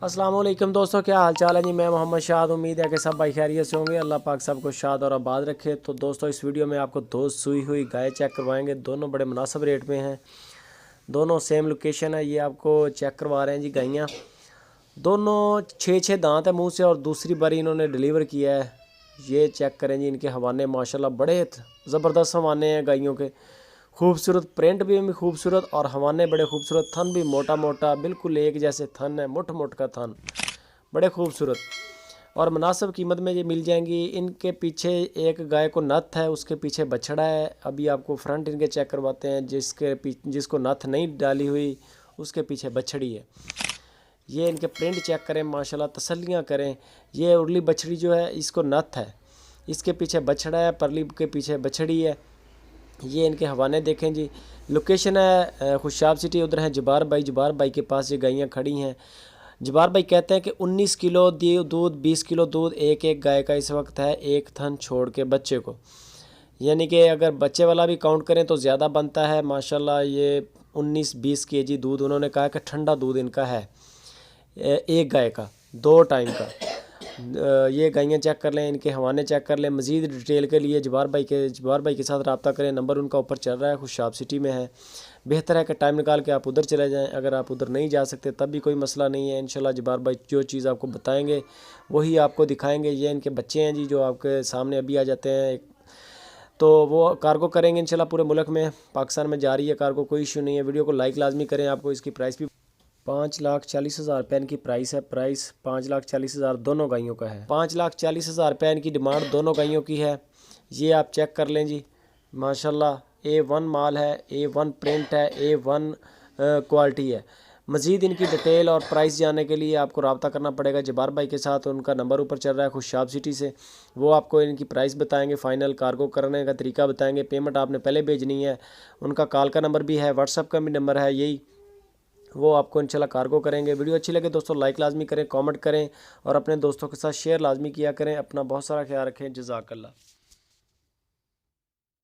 अस्सलाम वालेकुम दोस्तों, क्या हाल चाल है जी। मैं मोहम्मद शाद। उम्मीद है कि सब भाई खैरियत से होंगे। अल्लाह पाक सबको शाद और आबाद रखे। तो दोस्तों, इस वीडियो में आपको दो सूई हुई गाय चेक करवाएंगे। दोनों बड़े मुनासिब रेट में हैं, दोनों सेम लोकेशन है। ये आपको चेक करवा रहे हैं जी गायें। दोनों 6 दांत है मुंह से और दूसरी बारी इन्होंने डिलीवर किया है। ये चेक करें जी, इनके हवाने माशाल्लाह बड़े ज़बरदस्त हवाने हैं गायों के। खूबसूरत प्रिंट भी खूबसूरत और हवाने बड़े खूबसूरत। थन भी मोटा मोटा बिल्कुल एक जैसे थन है, मुठ मुठ का थन, बड़े खूबसूरत और मुनासिब कीमत में ये मिल जाएंगी। इनके पीछे एक गाय को नथ है, उसके पीछे बछड़ा है। अभी आपको फ्रंट इनके चेक करवाते हैं। जिसको नथ नहीं डाली हुई उसके पीछे बछड़ी है। ये इनके प्रिंट चेक करें माशाल्लाह, तसल्लियाँ करें। ये उर्ली बछड़ी जो है इसको नथ है, इसके पीछे बछड़ा है, परली के पीछे बछड़ी है। ये इनके हवाने देखें जी। लोकेशन है खुशाब सिटी, उधर है जबार भाई। जबार भाई के पास ये गायें खड़ी हैं। जबार भाई कहते हैं कि 19 किलो दूध, 20 किलो दूध एक एक गाय का इस वक्त है, एक थन छोड़ के बच्चे को। यानी कि अगर बच्चे वाला भी काउंट करें तो ज़्यादा बनता है माशाल्लाह। ये 19-20 केजी दूध उन्होंने कहा कि ठंडा दूध इनका है एक गाय का, 2 टाइम का। ये गायें चेक कर लें, इनके हवाने चेक कर लें। मज़ीद डिटेल के लिए जबार भाई के साथ रब्ता करें। नंबर उनका ऊपर चल रहा है, खुशाब सिटी में है। बेहतर है कि टाइम निकाल के आप उधर चले जाएं। अगर आप उधर नहीं जा सकते तब भी कोई मसला नहीं है। इंशाल्लाह जबार भाई जो चीज़ आपको बताएंगे वही आपको दिखाएंगे। ये इनके बच्चे हैं जी जो आपके सामने अभी आ जाते हैं। तो वो कार्गो करेंगे इंशाल्लाह पूरे मुल्क में, पाकिस्तान में जा रही है कार्गो, कोई इशू नहीं है। वीडियो को लाइक लाजमी करें। आपको इसकी प्राइस भी 5,40,000 रुपये इनकी प्राइस है। प्राइस 5,40,000 दोनों गायों का है। 5,40,000 रुपये इनकी डिमांड दोनों गायों की है। ये आप चेक कर लें जी माशाल्लाह। A1 माल है, A1 प्रिंट है, A1 क्वालिटी है। मज़ीद इनकी डिटेल और प्राइस जानने के लिए आपको रब्ता करना पड़ेगा जबार भाई के साथ। उनका नंबर ऊपर चल रहा है खुशाब सिटी से। वो आपको इनकी प्राइस बताएंगे, फ़ाइनल कार्गो करने का तरीका बताएंगे। पेमेंट आपने पहले भेजनी है। उनका कॉल का नंबर भी है, व्हाट्सअप का भी नंबर है यही। वो आपको इंशाल्लाह कार्गो करेंगे। वीडियो अच्छी लगे दोस्तों लाइक लाजमी करें, कमेंट करें और अपने दोस्तों के साथ शेयर लाजमी किया करें। अपना बहुत सारा ख्याल रखें। जज़ाकल्लाह।